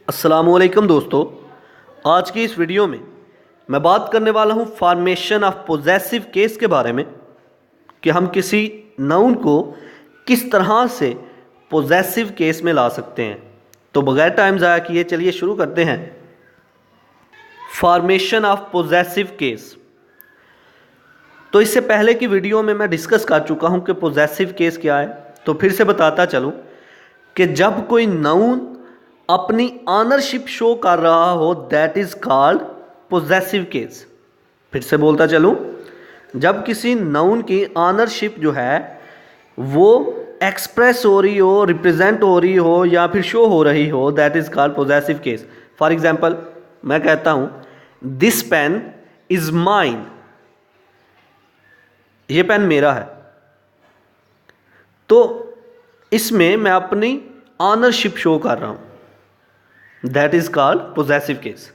अस्सलामुअलैकुम दोस्तों, आज की इस वीडियो में मैं बात करने वाला हूँ फॉर्मेशन ऑफ पोजेसिव केस के बारे में कि हम किसी नाउन को किस तरह से पोजेसिव केस में ला सकते हैं। तो बगैर टाइम ज़ाया किए चलिए शुरू करते हैं। Formation of possessive case. तो इससे पहले की वीडियो में मैं डिस्कस कर चुका हूँ कि पोजेसिव केस क्या है। तो फिर से बताता चलूँ कि जब कोई नाउन अपनी ऑनरशिप शो कर रहा हो that is called possessive case. फिर से बोलता चलूं, जब किसी नाउन की ऑनरशिप जो है वो एक्सप्रेस हो रही हो, रिप्रेजेंट हो रही हो या फिर शो हो रही हो that is called possessive case. For example मैं कहता हूं दिस पेन इज माइन, ये पेन मेरा है। तो इसमें मैं अपनी ऑनरशिप शो कर रहा हूं, that is called possessive case.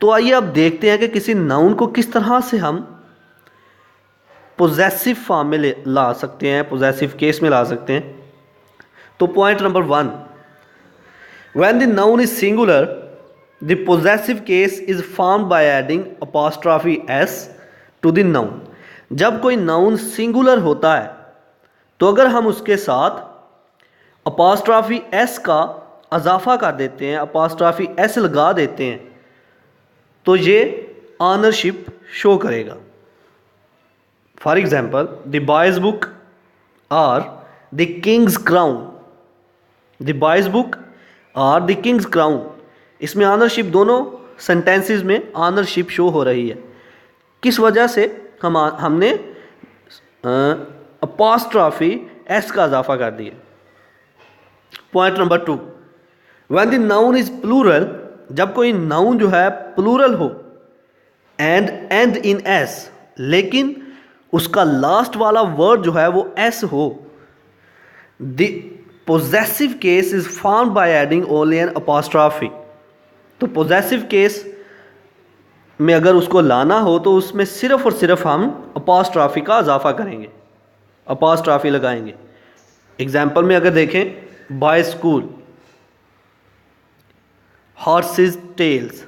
तो आइए अब देखते हैं कि किसी नाउन को किस तरह से हम पोजेसिव फॉर्म में ला सकते हैं, पोजेसिव केस में ला सकते हैं। तो point number 1, when the noun is singular the possessive case is formed by adding apostrophe S to the noun. जब कोई नाउन सिंगुलर होता है तो अगर हम उसके साथ अपॉस्ट्रॉफी एस का अजाफा कर देते हैं, अपॉस्ट्रॉफी एस लगा देते हैं, तो ये ऑनरशिप शो करेगा। For example the boy's book और the king's crown, the boy's book और द किंग्स क्राउन, इसमें ऑनरशिप दोनों सेंटेंसेस में ऑनरशिप शो हो रही है। किस वजह से? हमने अपॉस्ट्रॉफी एस का अजाफा कर दिया। Point number 2, when the noun is plural, जब कोई नाउन जो है प्लूरल हो एंड एंड इन एस, लेकिन उसका लास्ट वाला वर्ड जो है वो एस हो, the possessive case is formed by adding only an apostrophe. तो पोजेसिव केस में अगर उसको लाना हो तो उसमें सिर्फ और सिर्फ हम अपॉस्ट्रॉफी का इजाफा करेंगे, अपॉस्ट्रॉफी लगाएंगे। एग्जाम्पल में अगर देखें बॉय स्कूल, हॉर्सेस टेल्स,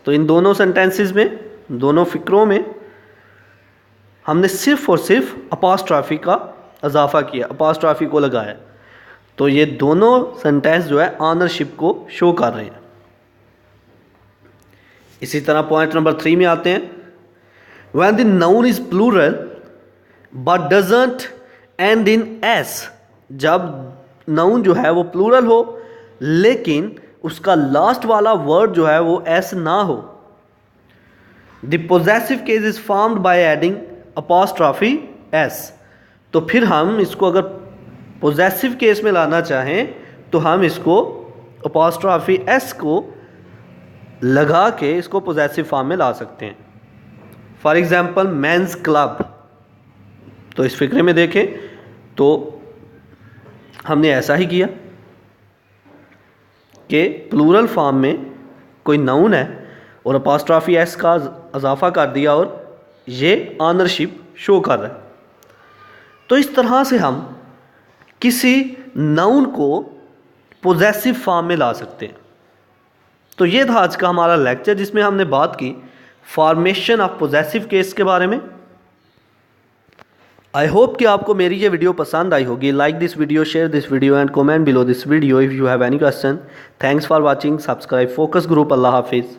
तो इन दोनों सेंटेंसेस में, दोनों फिक्रों में हमने सिर्फ और सिर्फ अपॉस्ट्रॉफी का इजाफा किया, अपॉस्ट्रॉफी को लगाया। तो ये दोनों सेंटेंस जो है ऑनरशिप को शो कर रहे हैं। इसी तरह पॉइंट नंबर 3 में आते हैं, when the noun is plural but doesn't end in S. जब नाउन जो है वो प्लूरल हो लेकिन उसका लास्ट वाला वर्ड जो है वो एस ना हो, the possessive case is formed by adding apostrophe S. तो फिर हम इसको अगर पोजेसिव केस में लाना चाहें तो हम इसको अपॉस्ट्रॉफी एस को लगा के इसको पोजेसिव फॉर्म में ला सकते हैं। फॉर एग्जाम्पल मेंस क्लब, तो इस फिक्रे में देखें तो हमने ऐसा ही किया कि प्लूरल फॉर्म में कोई नाउन है और अपॉस्ट्रॉफी एस का इजाफा कर दिया और ये ऑनरशिप शो कर रहा है। तो इस तरह से हम किसी नाउन को पोजेसिव फॉर्म में ला सकते हैं। तो ये था आज का हमारा लेक्चर जिसमें हमने बात की फॉर्मेशन ऑफ पोजेसिव केस के बारे में। आई होप कि आपको मेरी ये वीडियो पसंद आई होगी। Like this video, share this video and comment below this video if you have any question. Thanks for watching. Subscribe focus group. अल्लाह हाफिज़।